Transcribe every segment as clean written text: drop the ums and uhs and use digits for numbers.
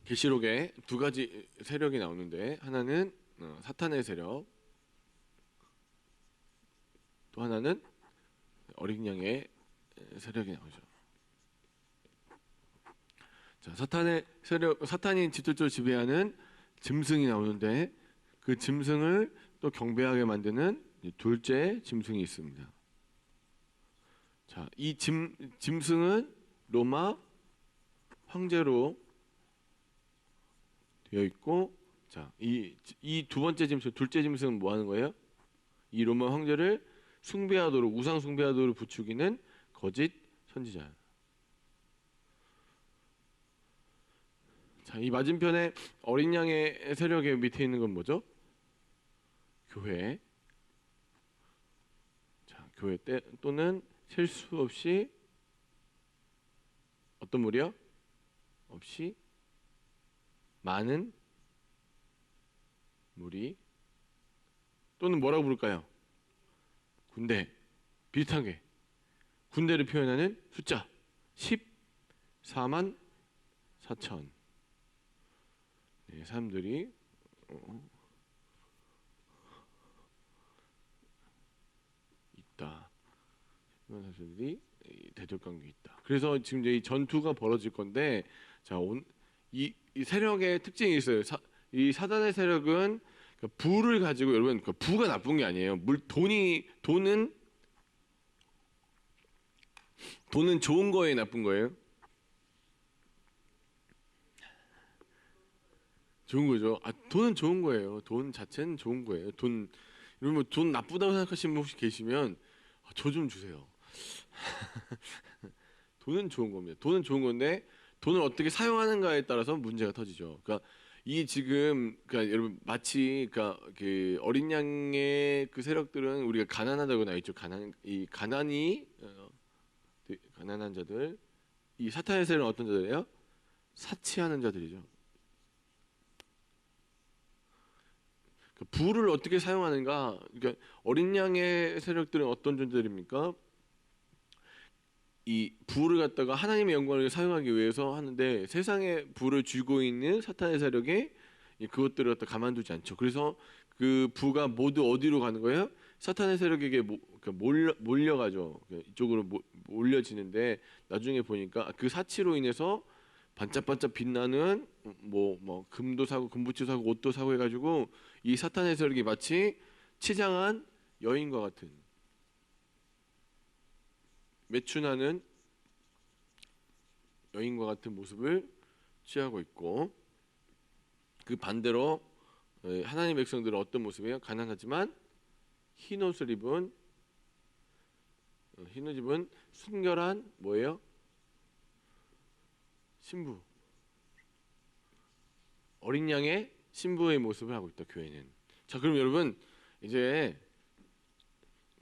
계시록에 두 가지 세력이 나오는데 하나는 사탄의 세력, 또 하나는 어린 양의 세력이 나오죠. 자, 사탄의 세력, 사탄이 직접적으로 지배하는 짐승이 나오는데 그 짐승을 또 경배하게 만드는 둘째 짐승이 있습니다. 자, 이 짐승은 로마 황제로 되어 있고, 자, 이 두 번째 짐승, 둘째 짐승은 뭐 하는 거예요? 이 로마 황제를 숭배하도록, 우상 숭배하도록 부추기는 거짓 선지자. 자, 이 맞은편에 어린 양의 세력의 밑에 있는 건 뭐죠? 교회. 자, 교회 때 또는 셀 수 없이 어떤 무리요? 없이 많은 무리, 또는 뭐라고 부를까요? 군대. 비슷하게 군대를 표현하는 숫자 14만 4천. 네, 사람들이 있다. 이런 사람들이 대적관계에 있다. 그래서 지금 이제 이 전투가 벌어질 건데, 자, 이 세력의 특징이 있어요. 이 사단의 세력은 그러니까 부를 가지고, 여러분, 그러니까 부가 나쁜 게 아니에요. 돈은 좋은 거에 나쁜 거예요. 좋은 거죠. 아, 돈은 좋은 거예요. 돈 자체는 좋은 거예요. 여러분, 돈 나쁘다고 생각하시는 분 혹시 계시면 저 좀 주세요. 돈은 좋은 겁니다. 돈은 좋은 건데 돈을 어떻게 사용하는가에 따라서 문제가 터지죠. 그러니까 그러니까 여러분 마치 그러니까 그 어린 양의 그 세력들은 우리가 가난하다고 나와 있죠. 가난한 자들, 이 사탄의 세력은 어떤 자들이에요? 사치하는 자들이죠. 그 부를 어떻게 사용하는가? 그러니까 어린 양의 세력들은 어떤 존재들입니까? 이 부를 갖다가 하나님의 영광을 사용하기 위해서 하는데, 세상에 부를 쥐고 있는 사탄의 세력이 그것들을 갖다 가만두지 않죠. 그래서 그 부가 모두 어디로 가는 거예요? 사탄의 세력에게 그러니까 몰려가죠. 이쪽으로 몰려지는데, 나중에 보니까 그 사치로 인해서 반짝반짝 빛나는 뭐 금도 사고 금부치 사고 옷도 사고 해가지고 이 사탄의 세력이 마치 치장한 여인과 같은, 매춘하는 여인과 같은 모습을 취하고 있고, 그 반대로 하나님의 백성들은 어떤 모습이에요? 가난하지만 흰 옷을 입은 순결한 뭐예요? 신부. 어린 양의 신부의 모습을 하고 있다, 교회는. 자, 그럼 여러분, 이제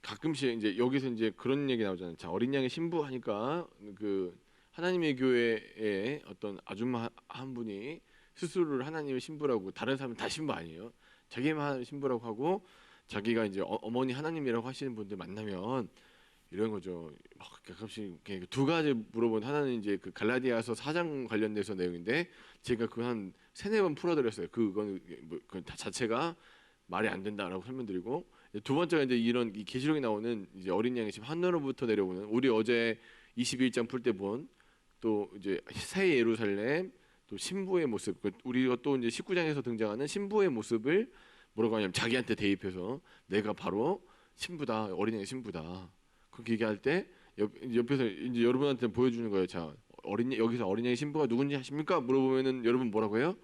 가끔씩 이제 여기서 이제 그런 얘기 나오잖아요. 자, 어린 양의 신부 하니까 그 하나님의 교회에 어떤 아줌마 한 분이 스스로를 하나님의 신부라고, 다른 사람은 다 신부 아니에요. 자기만 신부라고 하고, 자기가 이제 어머니 하나님이라고 하시는 분들 만나면 이런 거죠. 막 가끔씩 두 가지 물어본, 하나는 이제 그 갈라디아서 4장 관련돼서 내용인데 제가 그거 한 세네 번 풀어드렸어요. 그건 그 자체가 말이 안 된다라고 설명드리고, 두 번째가 이제 이 계시록에 나오는 이제 어린 양이 지금 하늘로부터 내려오는, 우리 어제 21장 풀 때 본 또 이제 새 예루살렘, 또 신부의 모습, 우리가 또 이제 19장에서 등장하는 신부의 모습을 뭐라고 하냐면, 자기한테 대입해서 내가 바로 신부다, 어린 양의 신부다, 그렇게 얘기할 때 옆에서 이제 여러분한테 보여주는 거예요. 자, 여기서 어린 양의 신부가 누군지 아십니까? 물어보면은 여러분 뭐라고 해요?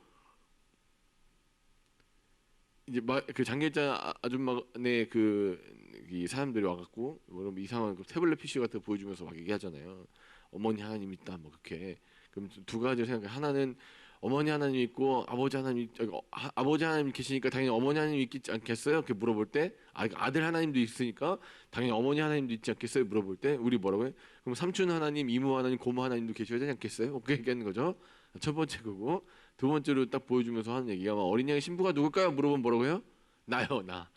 이제 그 장길자 아줌마네 이 사람들이 와갖고 뭐 이상한 그 태블릿 PC 같은 거 보여주면서 막 얘기하잖아요. 어머니 하나님 있다 뭐 그렇게. 그럼 두 가지 생각해. 하나는 어머니 하나님 있고 아버지 하나님 계시니까 당연히 어머니 하나님 있지 않겠어요? 이렇게 물어볼 때, 아들 하나님도 있으니까 당연히 어머니 하나님도 있지 않겠어요? 물어볼 때 우리 뭐라고 해? 그럼 삼촌 하나님, 이모 하나님, 고모 하나님도 계셔야 되지 않겠어요? 그렇게 얘기하는 거죠. 첫 번째 그거. 두 번째로 딱 보여주면서 하는 얘기가, 막 어린 양의 신부가 누굴까요? 물어보면 뭐라고요? 나요, 나.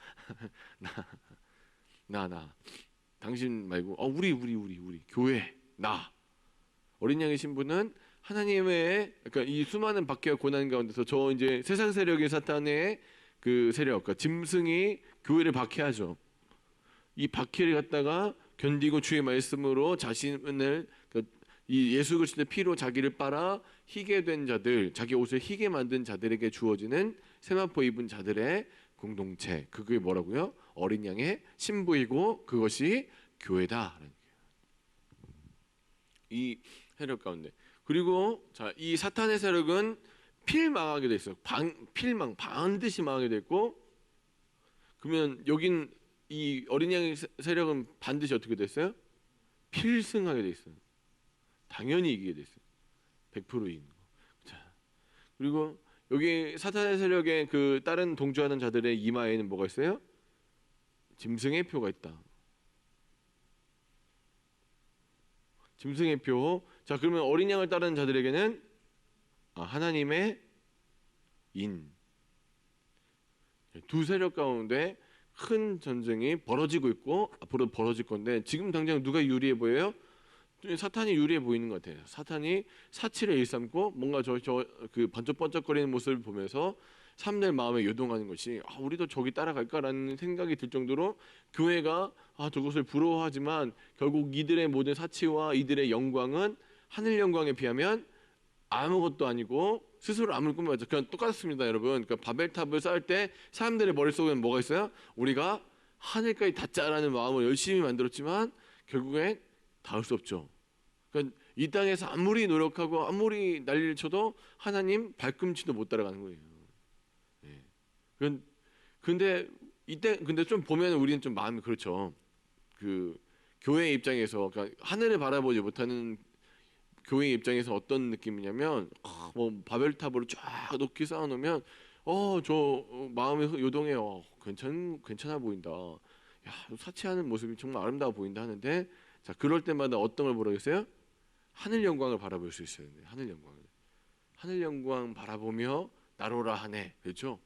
나. 당신 말고, 우리. 교회, 나. 어린 양의 신부는 하나님의 그러니까 이 수많은 박해와 고난 가운데서 저 이제 세상 세력의 사탄의 그 세력, 그러니까 짐승이 교회를 박해하죠. 이 박해를 갖다가 견디고 주의 말씀으로 자신을 그러니까 이 예수 그리스도의 피로 자기를 빨아 희게 된 자들, 자기 옷을 희게 만든 자들에게 주어지는 세마포 입은 자들의 공동체, 그게 뭐라고요? 어린 양의 신부이고 그것이 교회다. 이 세력 가운데. 그리고 자, 이 사탄의 세력은 필망하게 돼 있어요. 필망 반드시 망하게 돼 있고, 그러면 여긴 이 어린 양의 세력은 반드시 어떻게 됐어요? 필승하게 돼 있어요. 당연히 이기게 돼 있어요. 100% 이기는 거. 자, 그리고 여기 사탄의 세력의 그 다른 동조하는 자들의 이마에는 뭐가 있어요? 짐승의 표가 있다. 짐승의 표. 자, 그러면 어린 양을 따르는 자들에게는 하나님의 인. 두 세력 가운데 큰 전쟁이 벌어지고 있고 앞으로 벌어질 건데, 지금 당장 누가 유리해 보여요? 사탄이 유리해 보이는 것 같아요. 사탄이 사치를 일삼고 뭔가 그 번쩍번쩍거리는 모습을 보면서 사람들 마음에 요동하는 것이 우리도 저기 따라갈까라는 생각이 들 정도로 교회가 저것을 부러워하지만 결국 이들의 모든 사치와 이들의 영광은 하늘 영광에 비하면 아무것도 아니고 스스로 아무리 꿈을 그냥 똑같습니다, 여러분. 그러니까 바벨탑을 쌓을 때 사람들의 머릿속에는 뭐가 있어요? 우리가 하늘까지 닿자라는 마음을 열심히 만들었지만 결국엔 닿을 수 없죠. 그러니까 이 땅에서 아무리 노력하고 아무리 난리를 쳐도 하나님 발꿈치도 못 따라가는 거예요. 근데 이때 좀 보면 우리는 좀 마음이 그렇죠. 그 교회 입장에서 그러니까 하늘을 바라보지 못하는 교회 입장에서 어떤 느낌이냐면 뭐 바벨탑으로 쫙 높게 쌓아놓으면 저 마음이 요동해요. 괜찮아 보인다. 야, 사치하는 모습이 정말 아름다워 보인다 하는데, 자, 그럴 때마다 어떤 걸 보라겠어요? 하늘 영광을 바라볼 수 있어요. 하늘 영광 바라보며 나로라 하네. 그렇죠?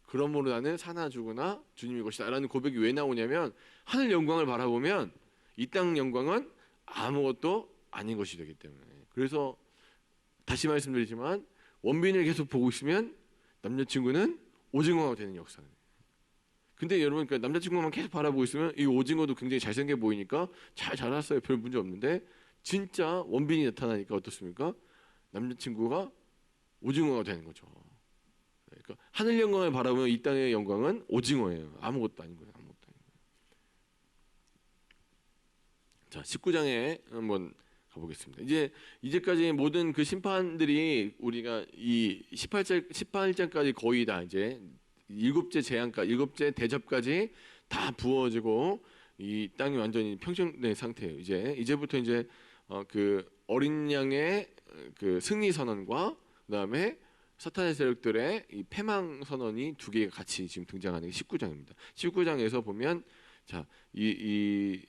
그러므로 나는 사나 죽으나 주님의 것이다라는 고백이 왜 나오냐면, 하늘 영광을 바라보면 이 땅 영광은 아무것도 아닌 것이 되기 때문에. 그래서 다시 말씀드리지만 원빈을 계속 보고 있으면 남자친구는 오징어가 되는 역사예요. 근데 여러분, 그러니까 남자친구만 계속 바라보고 있으면 이 오징어도 굉장히 잘생겨 보이니까 잘 자랐어요. 별 문제 없는데 진짜 원빈이 나타나니까 어떻습니까? 남자친구가 오징어가 되는 거죠. 그러니까 하늘 영광을 바라보면 이 땅의 영광은 오징어예요. 아무것도 아닌 거예요. 아무것도 아닌 거예요. 자, 19장에 한번 가보겠습니다. 이제까지 모든 그 심판들이 우리가 이 18장까지 거의 다 이제 일곱째 재앙까지, 일곱째 대접까지 다 부어지고 이 땅이 완전히 평정된 상태예요. 이제부터 이제 그 어린 양의 그 승리 선언과 그다음에 사탄의 세력들의 이 패망 선언이 두 개가 같이 지금 등장하는 게 19장입니다. 19장에서 보면 자, 이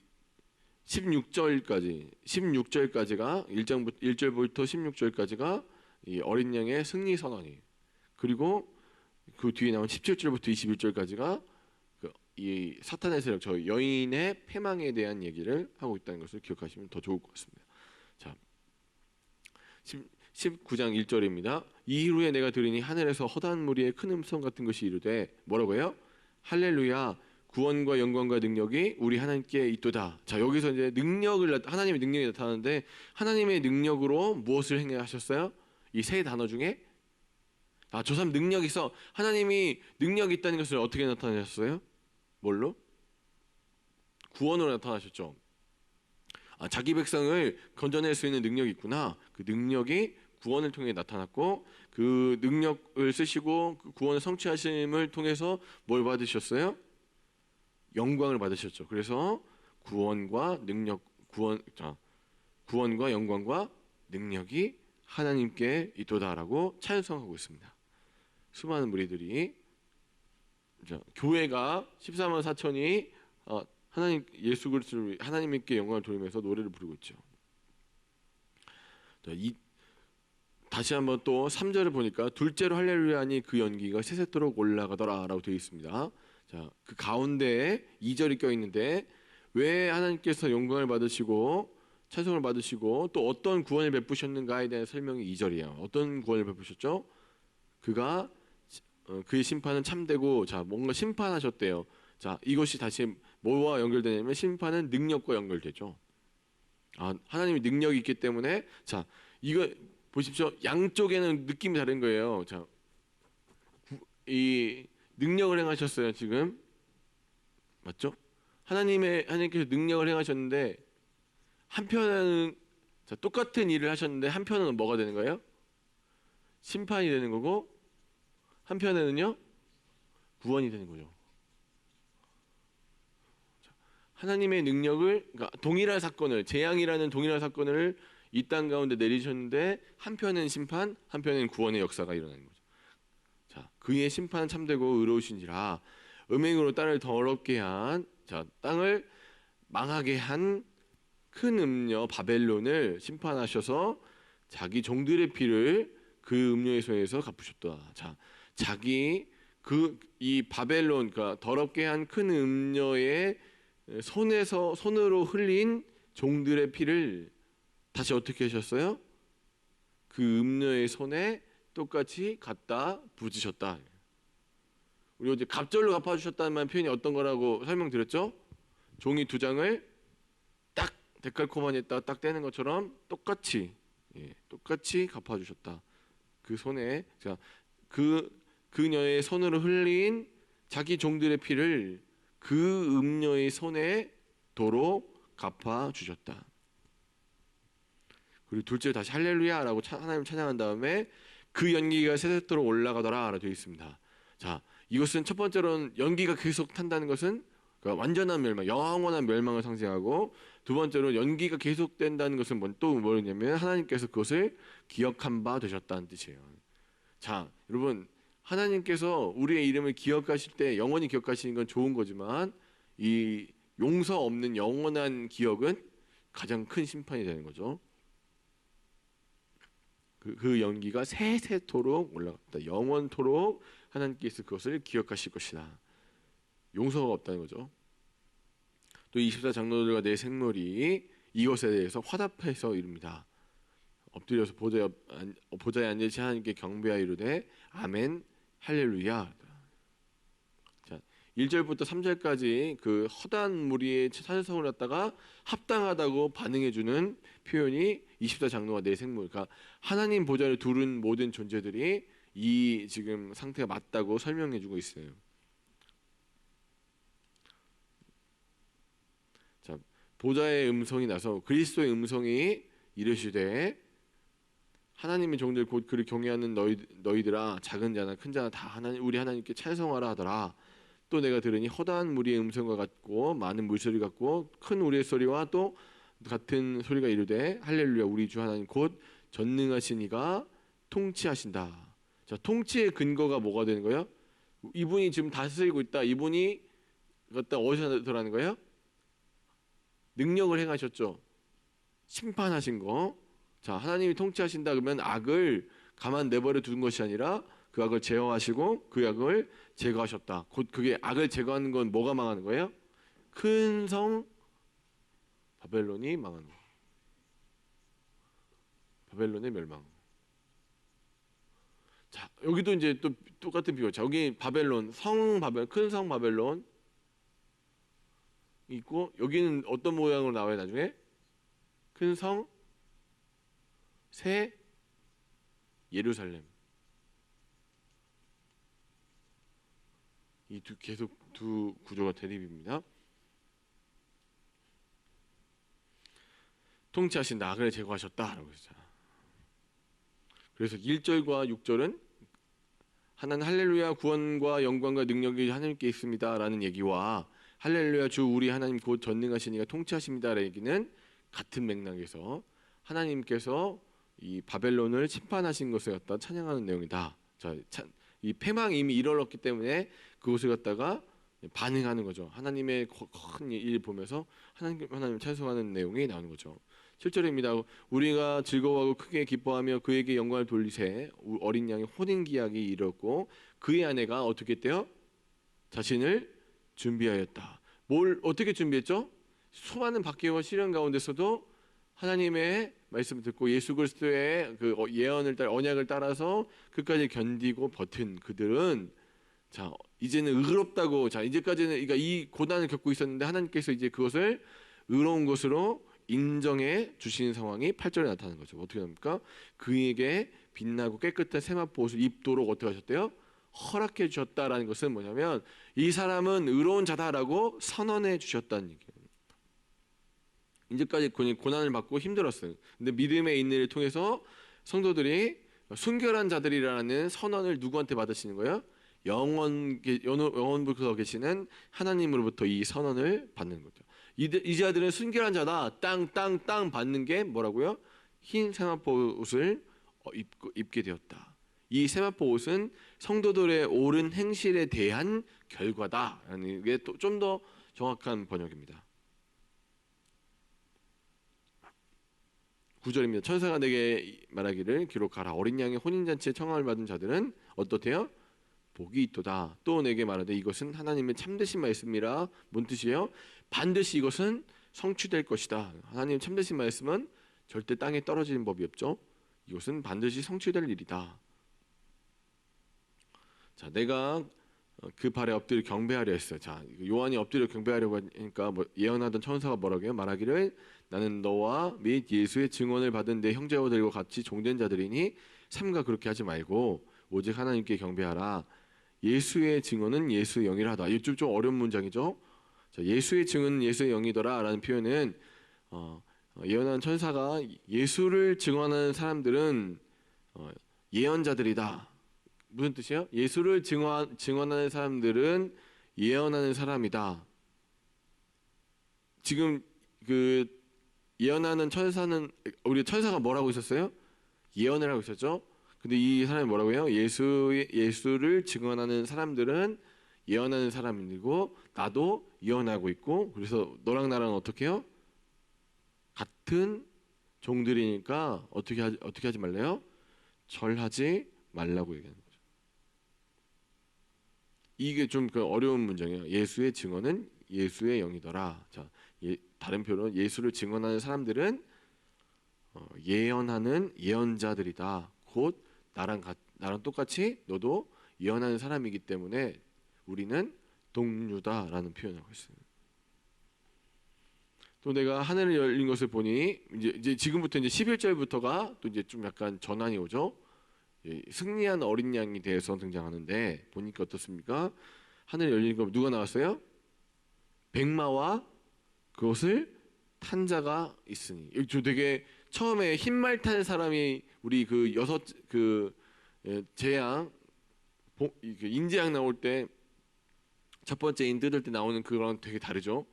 16절까지가 1절부터 16절까지가 이 어린 양의 승리 선언이에요. 그리고 그 뒤에 나온 17절부터 21절까지가 이 사탄의 세력, 저 여인의 패망에 대한 얘기를 하고 있다는 것을 기억하시면 더 좋을 것 같습니다. 자, 19장 1절입니다. 이후에 내가 들으니 하늘에서 허다한 무리의 큰 음성 같은 것이 이르되 뭐라고요? 할렐루야, 구원과 영광과 능력이 우리 하나님께 있도다. 자, 여기서 이제 하나님의 능력이 나타나는데, 하나님의 능력으로 무엇을 행하셨어요? 이 세 단어 중에 저 사람 능력이 있어. 하나님이 능력이 있다는 것을 어떻게 나타내셨어요? 뭘로? 구원으로 나타나셨죠. 자기 백성을 건져낼 수 있는 능력이 있구나. 그 능력이 구원을 통해 나타났고, 그 능력을 쓰시고 그 구원을 성취하심을 통해서 뭘 받으셨어요? 영광을 받으셨죠. 그래서 구원과 영광과 능력이 하나님께 있도다라고 찬송하고 있습니다. 수많은 무리들이, 교회가 14만 4천이 하나님 예수 그리스도를 하나님께 영광을 돌리면서 노래를 부르고 있죠. 다시 한번 또 3절을 보니까 둘째로 할렐루야니 그 연기가 세세토록 올라가더라라고 되어 있습니다. 자, 그 가운데에 2절이 껴 있는데, 왜 하나님께서 영광을 받으시고 찬송을 받으시고 또 어떤 구원을 베푸셨는가에 대한 설명이 2절이에요. 어떤 구원을 베푸셨죠? 그가 그의 심판은 참되고 자 뭔가 심판하셨대요. 자 이것이 다시 뭐와 연결되냐면 심판은 능력과 연결되죠. 하나님이 능력이 있기 때문에 자 이거 보십시오. 양쪽에는 느낌이 다른 거예요. 자 이 능력을 행하셨어요. 지금 맞죠? 하나님께서 능력을 행하셨는데 한편은 자, 똑같은 일을 하셨는데 한편은 뭐가 되는 거예요? 심판이 되는 거고 한편에는요 구원이 되는 거죠. 하나님의 능력을 그러니까 동일한 사건을 재앙이라는 동일한 사건을 이 땅 가운데 내리셨는데 한편은 심판, 한편은 구원의 역사가 일어나는 거죠. 자, 그의 심판은 참되고 의로우신지라 음행으로 땅을 더럽게 한 자, 땅을 망하게 한 큰 음녀 바벨론을 심판하셔서 자기 종들의 피를 그 음녀의 손에서 갚으셨다. 자, 자기 이 바벨론 그러니까 더럽게 한 큰 음녀의 손으로 흘린 종들의 피를 다시 어떻게 하셨어요? 그 음녀의 손에 똑같이 갖다 붓으셨다. 우리 어제 갑절로 갚아주셨다는 표현이 어떤 거라고 설명드렸죠? 종이 두 장을 딱 데칼코마니에다가 딱 떼는 것처럼 똑같이 똑같이 갚아주셨다. 그 손에 자, 그녀의 손으로 흘린 자기 종들의 피를 그 음녀의 손에 도로 갚아주셨다. 그리고 둘째 다시 할렐루야라고 하나님 찬양한 다음에 그 연기가 세세토록 올라가더라라고 되어 있습니다. 자, 이것은 첫 번째로는 연기가 계속 탄다는 것은 그러니까 완전한 멸망, 영원한 멸망을 상징하고 두 번째로 연기가 계속된다는 것은 또 뭐냐면 하나님께서 그것을 기억한 바 되셨다는 뜻이에요. 자, 여러분 하나님께서 우리의 이름을 기억하실 때 영원히 기억하시는 건 좋은 거지만 이 용서 없는 영원한 기억은 가장 큰 심판이 되는 거죠. 그 연기가 세세토록 올라갔다. 영원토록 하나님께서 그것을 기억하실 것이다. 용서가 없다는 거죠. 또 24장로들과 네 생물이 이것에 대해서 화답해서 이릅니다. 엎드려서 보좌에 앉으신 하나님께 경배하여 이르되 아멘 할렐루야. 자, 1절부터 3절까지 그 허다한 무리의 찬송을 갖다가 합당하다고 반응해주는 표현이 24장로와 네 생물, 그러니까 하나님 보좌를 두른 모든 존재들이 이 지금 상태가 맞다고 설명해주고 있어요. 자, 보좌의 음성이 나서 그리스도의 음성이 이르시되 하나님의 종들 곧 그를 경외하는 너희들아 작은 자나 큰 자나 다 우리 하나님께 찬송하라 하더라. 또 내가 들으니 허다한 무리의 음성과 같고 많은 물소리 같고 큰 우리의 소리와 또 같은 소리가 이르되 할렐루야 우리 주 하나님 곧 전능하신 이가 통치하신다. 자, 통치의 근거가 뭐가 되는 거예요? 이분이 지금 다스리고 있다. 이분이 갖다 어디서 들어가는 거예요? 능력을 행하셨죠. 심판하신 거. 자, 하나님이 통치하신다 그러면 악을 가만 내버려 두는 것이 아니라 그 악을 제어하시고 그 악을 제거하셨다. 곧 그게 악을 제거하는 건 뭐가 망하는 거예요? 큰 성 바벨론이 망하는 거예요. 바벨론의 멸망. 자, 여기도 이제 또 똑같은 비유. 자, 여기 바벨론, 큰 성 바벨론 있고 여기는 어떤 모양으로 나와요 나중에? 큰 성, 새 예루살렘. 계속 두 구조가 대립입니다. 통치하신 악을 제거하셨다라고 했잖아. 그래서 1절과 6절은 하나님 할렐루야 구원과 영광과 능력이 하나님께 있습니다라는 얘기와 할렐루야 주 우리 하나님 곧 전능하신 이가 통치하십니다라는 얘기는 같은 맥락에서 하나님께서 이 바벨론을 심판하신 것을 갖다 찬양하는 내용이다. 자, 이 패망이 이미 이르렀기 때문에 그것을 갖다가 반응하는 거죠. 하나님의 큰 일 보면서 하나님 찬송하는 내용이 나오는 거죠. 7절입니다. 우리가 즐거워하고 크게 기뻐하며 그에게 영광을 돌리세. 어린 양의 혼인기약이 이르렀고 그의 아내가 어떻게 했대요? 자신을 준비하였다. 뭘 어떻게 준비했죠? 수많은 박해와 시련 가운데서도 하나님의 말씀을 듣고 예수 그리스도의 그 예언을 따라 언약을 따라서 끝까지 견디고 버틴 그들은 자 이제는 의롭다고 자 이제까지는 그러니까 이 고난을 겪고 있었는데 하나님께서 이제 그것을 의로운 것으로 인정해 주시는 상황이 8절에 나타나는 거죠. 어떻게 합니까? 그에게 빛나고 깨끗한 세마포 옷을 입도록 어떻게 하셨대요? 허락해 주셨다라는 것은 뭐냐면 이 사람은 의로운 자다라고 선언해 주셨다는 얘기예요. 이제까지 고난을 받고 힘들었어요. 근데 믿음의 인내를 통해서 성도들이 순결한 자들이라는 선언을 누구한테 받으시는 거예요? 영원부터 계시는 하나님으로부터 이 선언을 받는 거죠. 이 자들은 순결한 자다. 땅 받는 게 뭐라고요? 흰 세마포 옷을 입게 되었다. 이 세마포 옷은 성도들의 옳은 행실에 대한 결과다라는 게 좀 더 정확한 번역입니다. 9절입니다. 천사가 내게 말하기를 기록하라. 어린 양의 혼인잔치에 청함을 받은 자들은 어떻대요? 복이 있도다. 또 내게 말하되 이것은 하나님의 참되신 말씀이라. 뭔 뜻이에요? 반드시 이것은 성취될 것이다. 하나님의 참되신 말씀은 절대 땅에 떨어지는 법이 없죠. 이것은 반드시 성취될 일이다. 자, 내가 그 발에 엎드려 경배하려 했어요. 자, 요한이 엎드려 경배하려고 하니까 예언하던 천사가 뭐라고 해요? 말하기를 나는 너와 및 예수의 증언을 받은 내 형제들과 같이 종된 자들이니 삼가 그렇게 하지 말고 오직 하나님께 경배하라. 예수의 증언은 예수의 영이라 하다. 이쪽 좀 어려운 문장이죠. 자, 예수의 증언은 예수의 영이더라라는 표현은 예언하는 천사가 예수를 증언하는 사람들은 예언자들이다. 무슨 뜻이에요? 예수를 증언하는 사람들은 예언하는 사람이다. 지금 그 예언하는 천사는 우리 천사가 뭐라고 있었어요? 예언을 하고 있었죠. 근데 이 사람이 뭐라고 해요? 예수를 증언하는 사람들은 예언하는 사람이고 나도 예언하고 있고 그래서 너랑 나랑 어떻게 해요? 같은 종들이니까 어떻게 하지 말래요? 절하지 말라고 얘기하는 거죠. 이게 좀 그 어려운 문장이에요. 예수의 증언은 예수의 영이더라. 자, 다른 표현은 예수를 증언하는 사람들은 예언하는 예언자들이다. 곧 나랑 똑같이 너도 예언하는 사람이기 때문에 우리는 동류다라는 표현을 하고 있어요. 또 내가 하늘을 열린 것을 보니 이제 지금부터 이제 11절부터가 또 이제 좀 약간 전환이 오죠. 승리한 어린 양이 대해서 등장하는데 보니까 어떻습니까? 하늘 열린 거 누가 나왔어요? 백마와 그것을 탄 자가 있으니. 저 되게 처음에 흰말 탄 사람이 우리 그 여섯 그 재앙 인재양 나올 때 첫 번째 인 뜯을 때 나오는 그거랑 되게 다르죠.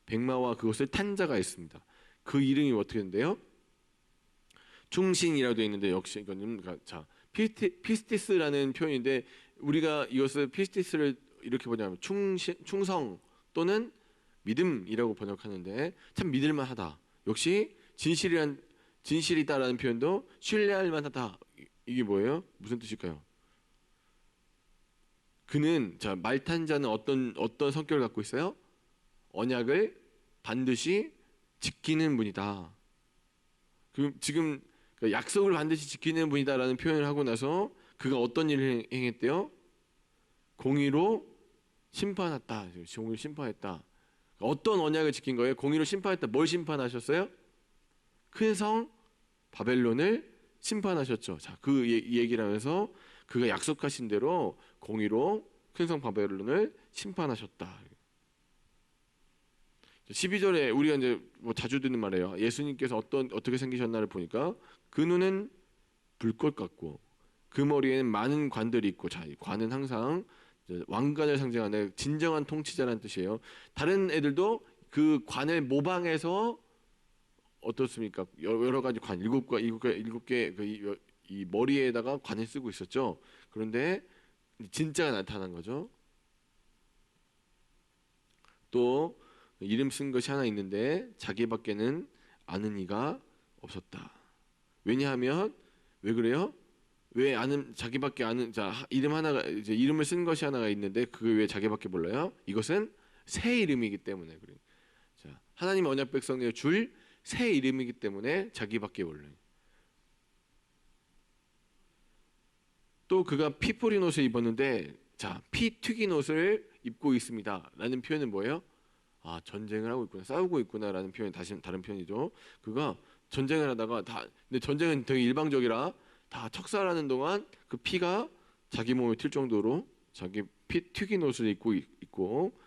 백마와 그것을 탄 자가 있습니다. 그 이름이 어떻게 된대요? 충신이라고 되어 있는데 역시 이거는 자 피스티스라는 표현인데 우리가 이것을 피스티스를 이렇게 보냐면 충성 또는 믿음이라고 번역하는데 참 믿을만하다. 역시 진실이다라는 표현도 신뢰할 만하다. 이게 뭐예요? 무슨 뜻일까요? 그는 자 말탄 자는 어떤 성격을 갖고 있어요? 언약을 반드시 지키는 분이다. 지금 약속을 반드시 지키는 분이다라는 표현을 하고 나서 그가 어떤 일을 행했대요? 공의로 심판했다. 공의로 심판했다. 어떤 언약을 지킨 거예요? 공의로 심판했다. 뭘 심판하셨어요? 큰 성 바벨론을 심판하셨죠. 자, 그 얘기를 하면서 그가 약속하신 대로 공의로 큰 성 바벨론을 심판하셨다. 12절에 우리가 이제 뭐 자주 듣는 말이에요. 예수님께서 어떻게 생기셨나를 보니까 그 눈은 불꽃 같고 그 머리에는 많은 관들이 있고 자, 관은 항상 왕관을 상징하는 진정한 통치자라는 뜻이에요. 다른 애들도 그 관을 모방해서 어떻습니까? 여러 가지 관 일곱 개 이 머리에다가 관을 쓰고 있었죠. 그런데 진짜가 나타난 거죠. 또 이름 쓴 것이 하나 있는데 자기밖에는 아는 이가 없었다. 왜냐하면 왜 그래요? 왜 자기밖에 아는 이름 하나가 이제 이름을 쓴 것이 하나가 있는데 그게 왜 자기밖에 몰라요? 이것은 새 이름이기 때문에 그래요. 자, 하나님 언약 백성에게 줄 새 이름이기 때문에 자기밖에 몰라요. 또 그가 피 뿌린 옷을 입었는데, 자, 피 튀긴 옷을 입고 있습니다라는 표현은 뭐예요? 아, 전쟁을 하고 있구나, 싸우고 있구나라는 표현, 다시 다른 표현이죠. 그가 전쟁을 하다가 근데 전쟁은 되게 일방적이라 다 척살하는 동안 그 피가 자기 몸에 튈 정도로 자기 피 튀긴 옷을 입고 있고,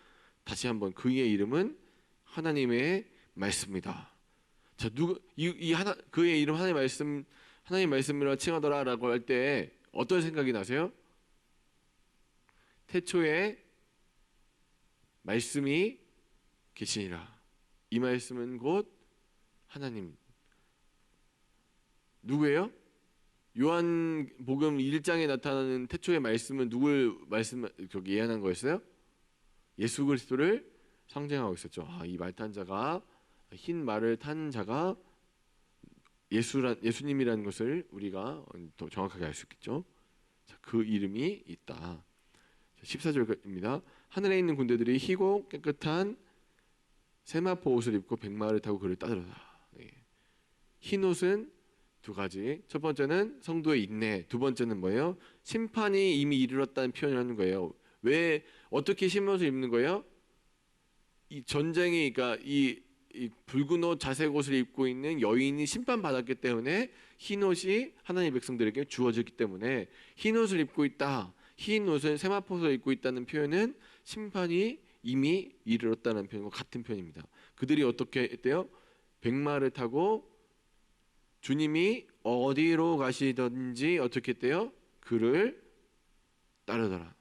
다시 한번 그의 이름은 하나님의 말씀이다. 자, 그의 이름 하나님 말씀이라 칭하더라라고 할 때 어떤 생각이 나세요? 태초에 말씀이 계시니라. 이 말씀은 곧 하나님. 누구예요? 요한복음 1장에 나타나는 태초의 말씀은 누굴 예언한 거였어요? 예수 그리스도를 상징하고 있었죠. 아, 이 말 탄 자가, 흰 말을 탄 자가 예수님이라는 것을 우리가 더 정확하게 알 수 있겠죠. 자, 그 이름이 있다. 14절입니다. 하늘에 있는 군대들이 희고 깨끗한 세마포 옷을 입고 백마를 타고 그를 따르다. 흰 옷은 두 가지. 첫 번째는 성도의 인내, 두 번째는 뭐예요? 심판이 이미 이르렀다는 표현을 하는 거예요. 왜 어떻게 흰 옷을 입는 거예요? 이 전쟁이, 그러니까 이 붉은 옷, 자색 옷을 입고 있는 여인이 심판받았기 때문에 흰 옷이 하나님의 백성들에게 주어졌기 때문에 흰 옷을 입고 있다. 흰 옷은 세마포를 입고 있다는 표현은 심판이 이미 이르렀다는 표현과 같은 표현입니다. 그들이 어떻게 했대요? 백마를 타고 주님이 어디로 가시든지 어떻게 했대요? 그를 따르더라.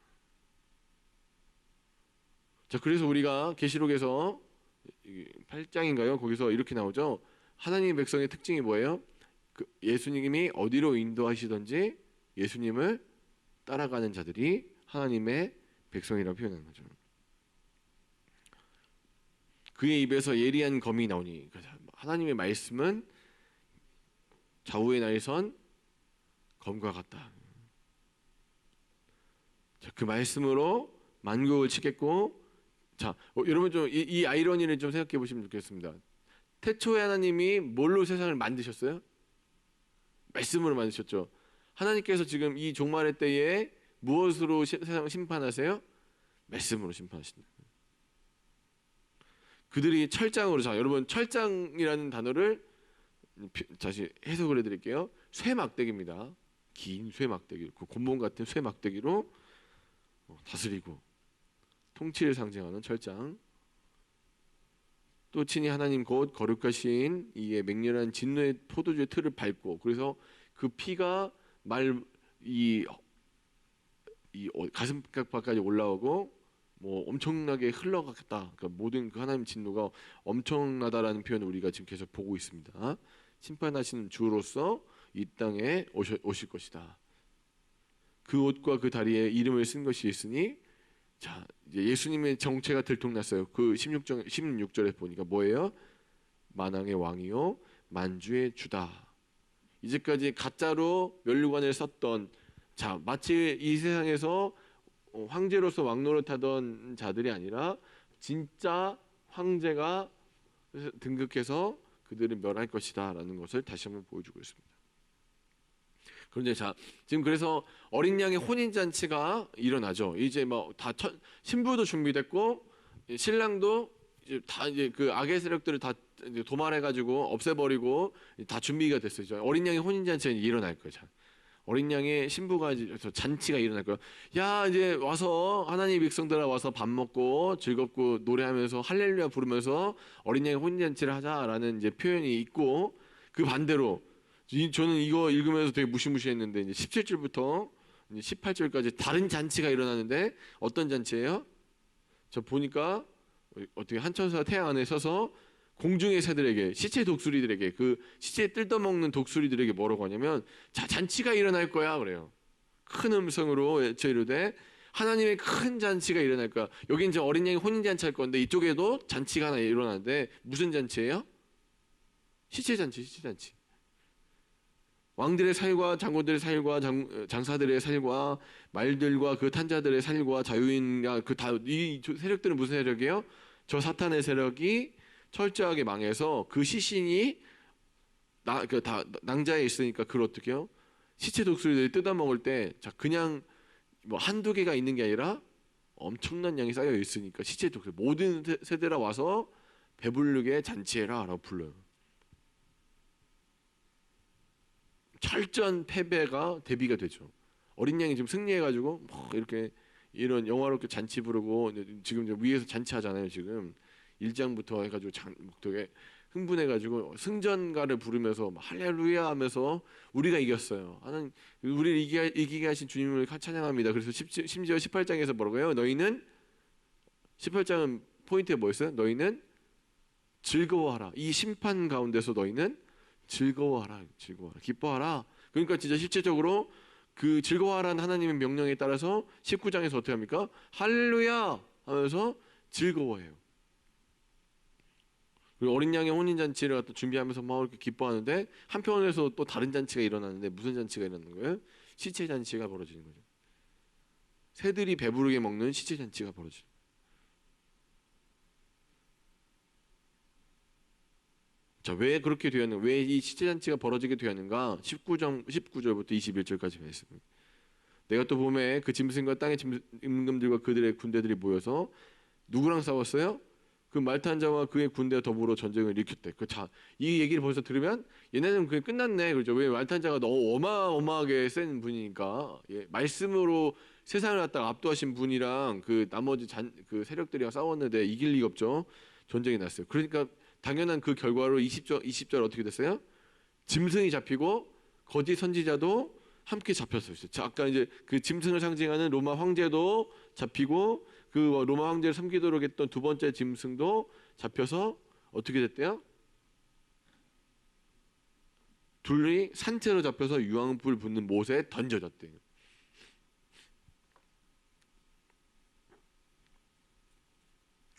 자, 그래서 우리가 계시록에서 8장인가요? 거기서 이렇게 나오죠. 하나님의 백성의 특징이 뭐예요? 예수님이 어디로 인도하시든지 예수님을 따라가는 자들이 하나님의 백성이라고 표현하는 거죠. 그의 입에서 예리한 검이 나오니, 하나님의 말씀은 좌우의 날선 검과 같다. 자, 그 말씀으로 만국을 치겠고, 자, 여러분 좀 이 아이러니를 좀 생각해 보시면 좋겠습니다. 태초에 하나님이 뭘로 세상을 만드셨어요? 말씀으로 만드셨죠. 하나님께서 지금 이 종말의 때에 무엇으로 세상을 심판하세요? 말씀으로 심판하신다. 그들이 철장으로, 자, 여러분 철장이라는 단어를 다시 해석을 해드릴게요. 쇠막대기입니다. 긴 쇠막대기, 그 곤봉 같은 쇠막대기로 다스리고 통치를 상징하는 철장. 또 친히 하나님 곧 거룩하신 이의 맹렬한 진노의 포도주의 틀을 밟고, 그래서 그 피가 가슴팍까지 올라오고 뭐 엄청나게 흘러갔다. 그러니까 모든 그 하나님 진노가 엄청나다라는 표현을 우리가 지금 계속 보고 있습니다. 심판하시는 주로서 이 땅에 오실 것이다. 그 옷과 그 다리에 이름을 쓴 것이 있으니, 자, 이제 예수님의 정체가 들통났어요. 그 16절에 보니까 뭐예요? 만왕의 왕이요 만주의 주다. 이제까지 가짜로 면류관을 썼던, 자, 마치 이 세상에서 황제로서 왕노릇하던 자들이 아니라 진짜 황제가 등극해서 그들을 멸할 것이다라는 것을 다시 한번 보여주고 있습니다. 그런데 자, 지금 그래서 어린 양의 혼인 잔치가 일어나죠. 이제 뭐 다 신부도 준비됐고 신랑도 이제 그 악의 세력들을 다 이제 도말해가지고 없애버리고 다 준비가 됐어요. 어린 양의 혼인 잔치가 일어날 거예요. 자, 어린 양의 신부가 잔치가 일어날 거예요. 야, 이제 와서 하나님 백성들아 와서 밥 먹고 즐겁고 노래하면서 할렐루야 부르면서 어린 양의 혼인 잔치를 하자라는 이제 표현이 있고, 그 반대로 저는 이거 읽으면서 되게 무시무시했는데 이제 17절부터 18절까지 다른 잔치가 일어나는데 어떤 잔치예요? 저 보니까 어떻게 한 천사가 태양 안에 서서 공중의 새들에게, 시체 독수리들에게, 그 시체 뜯어먹는 독수리들에게 뭐라고 하냐면, 자, 잔치가 일어날 거야 그래요. 큰 음성으로 외쳐 이르되 하나님의 큰 잔치가 일어날 거야. 여기 이제 어린 양이 혼인 잔치 할 건데 이쪽에도 잔치가 하나 일어나는데 무슨 잔치예요? 시체 잔치, 시체 잔치. 왕들의 살과 장군들의 살과 장사들의 살과 말들과 그 탄자들의 살과 자유인과 이 세력들은 무슨 세력이에요? 저 사탄의 세력이 철저하게 망해서 그 시신이 다 낭자에 있으니까 그걸 어떻게요? 시체 독수리들이 뜯어 먹을 때 자 그냥 뭐 한두 개가 있는 게 아니라 엄청난 양이 쌓여 있으니까 시체 독수리 모든 세대라 와서 배부르게 잔치해라라고 불러요. 철저한 패배가 대비가 되죠. 어린 양이 지금 승리해가지고 뭐 이렇게 이런 영화롭게 잔치 부르고 지금 이제 위에서 잔치하잖아요. 지금 1장부터 해가지고 되게 흥분해가지고 승전가를 부르면서 할렐루야 하면서 우리가 이겼어요. 하나님 우리를 이기게 하신 주님을 찬양합니다. 그래서 심지어 18장에서 뭐라고요? 너희는 18장은 포인트가 뭐였어요? 너희는 즐거워하라. 이 심판 가운데서 너희는 즐거워하라, 기뻐하라. 그러니까 진짜 실제적으로 그 즐거워하라는 하나님의 명령에 따라서 19장에서 어떻게 합니까? 할렐루야 하면서 즐거워해요. 그리고 어린 양의 혼인 잔치를 갖다 준비하면서 막 이렇게 기뻐하는데 한편에서 또 다른 잔치가 일어나는데 무슨 잔치가 일어나는 거예요? 시체 잔치가 벌어지는 거죠. 새들이 배부르게 먹는 시체 잔치가 벌어지죠. 자, 왜 그렇게 되었는가? 왜 이 시체 잔치가 벌어지게 되었는가? 19절부터 21절까지 말씀입니다. 내가 또 봄에 그 짐승과 땅의 임금들과 그들의 군대들이 모여서 누구랑 싸웠어요? 그 말탄 자와 그의 군대와 더불어 전쟁을 일으켰대. 이 얘기를 벌써 들으면 얘네는 그게 끝났네. 그렇죠? 왜 말탄 자가 너무 어마어마하게 센 분이니까 말씀으로 세상을 갖다가 압도하신 분이랑 그 나머지 그 세력들이랑 싸웠는데 이길 리가 없죠. 전쟁이 났어요. 그러니까 당연한 그 결과로 20절 어떻게 됐어요? 짐승이 잡히고 거짓 선지자도 함께 잡혔어요. 자, 아까 이제 그 짐승을 상징하는 로마 황제도 잡히고 그 로마 황제를 섬기도록 했던 두 번째 짐승도 잡혀서 어떻게 됐대요? 둘이 산채로 잡혀서 유황불 붙는 못에 던져졌대요.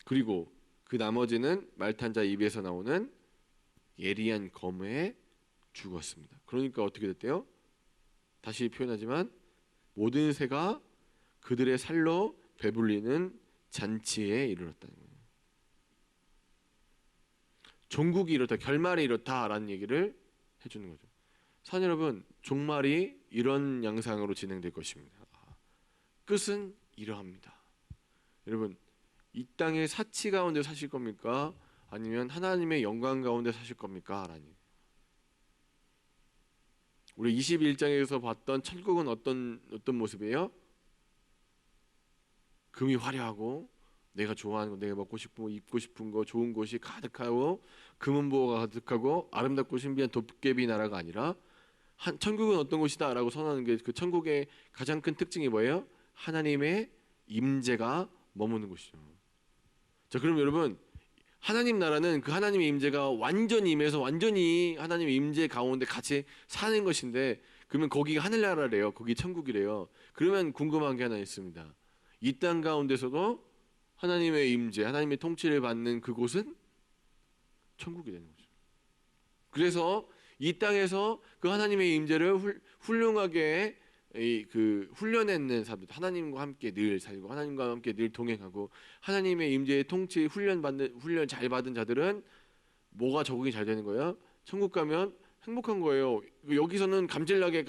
그리고 그 나머지는 말탄자 입에서 나오는 예리한 검에 죽었습니다. 그러니까 어떻게 됐대요? 다시 표현하지만 모든 새가 그들의 살로 배불리는 잔치에 이르렀다는 거예요. 종국이 이렇다, 결말이 이렇다라는 얘기를 해주는 거죠. 사랑 여러분, 종말이 이런 양상으로 진행될 것입니다. 끝은 이러합니다. 여러분, 이 땅의 사치 가운데 사실 겁니까? 아니면 하나님의 영광 가운데 사실 겁니까? 라니. 우리 21장에서 봤던 천국은 어떤 모습이에요? 금이 화려하고 내가 좋아하는 거, 내가 먹고 싶은 거, 입고 싶은 거, 좋은 곳이 가득하고 금은보화가 가득하고 아름답고 신비한 도깨비 나라가 아니라 천국은 어떤 곳이다라고 선언하는 게 그 천국의 가장 큰 특징이 뭐예요? 하나님의 임재가 머무는 곳이죠. 자, 그럼 여러분, 하나님 나라는 그 하나님의 임재가 완전히 임해서 완전히 하나님의 임재 가운데 같이 사는 것인데, 그러면 거기가 하늘나라래요. 거기 천국이래요. 그러면 궁금한 게 하나 있습니다. 이 땅 가운데서도 하나님의 임재, 하나님의 통치를 받는 그곳은 천국이 되는 거죠. 그래서 이 땅에서 그 하나님의 임재를 훌륭하게 그 훈련했는 사람들, 하나님과 함께 늘 살고 하나님과 함께 늘 동행하고 하나님의 임재의 통치 훈련 잘 받은 자들은 뭐가 적응이 잘 되는 거예요? 천국 가면 행복한 거예요. 여기서는 감질나게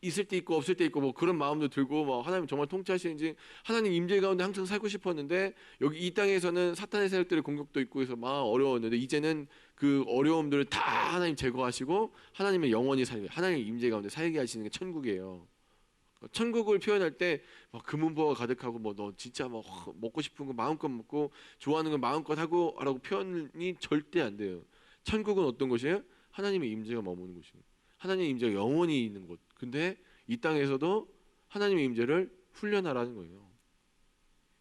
있을 때 있고 없을 때 있고 뭐 그런 마음도 들고 막 하나님 정말 통치하시는지 하나님 임재 가운데 항상 살고 싶었는데 여기 이 땅에서는 사탄의 세력들의 공격도 있고 해서 막 어려웠는데 이제는 그 어려움들을 다 하나님 제거하시고 하나님의 영원히 살게, 하나님의 임재 가운데 살게 하시는 게 천국이에요. 천국을 표현할 때 막 금은보화가 가득하고 뭐 너 진짜 막 먹고 싶은 거 마음껏 먹고 좋아하는 거 마음껏 하고라고 표현이 절대 안 돼요. 천국은 어떤 곳이에요? 하나님의 임재가 머무는 곳이에요. 하나님의 임재가 영원히 있는 곳. 근데 이 땅에서도 하나님의 임재를 훈련하라는 거예요.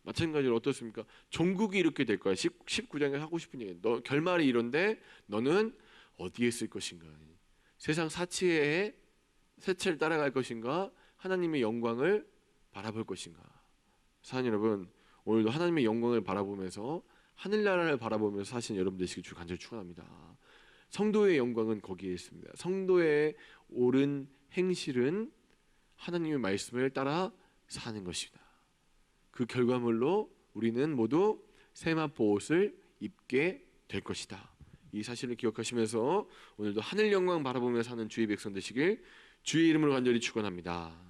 마찬가지로 어떻습니까? 종국이 이렇게 될 거야. 19장에 하고 싶은 얘기. 너 결말이 이런데 너는 어디에 있을 것인가? 세상 사치의 세체를 따라갈 것인가? 하나님의 영광을 바라볼 것인가? 사랑하는 여러분, 오늘도 하나님의 영광을 바라보면서 하늘나라를 바라보면서 사신 여러분 되시길 주 간절히 축원합니다. 성도의 영광은 거기에 있습니다. 성도의 옳은 행실은 하나님의 말씀을 따라 사는 것입니다. 그 결과물로 우리는 모두 세마포 옷을 입게 될 것이다. 이 사실을 기억하시면서 오늘도 하늘 영광 바라보며 사는 주의 백성 되시길 주의 이름으로 간절히 축원합니다.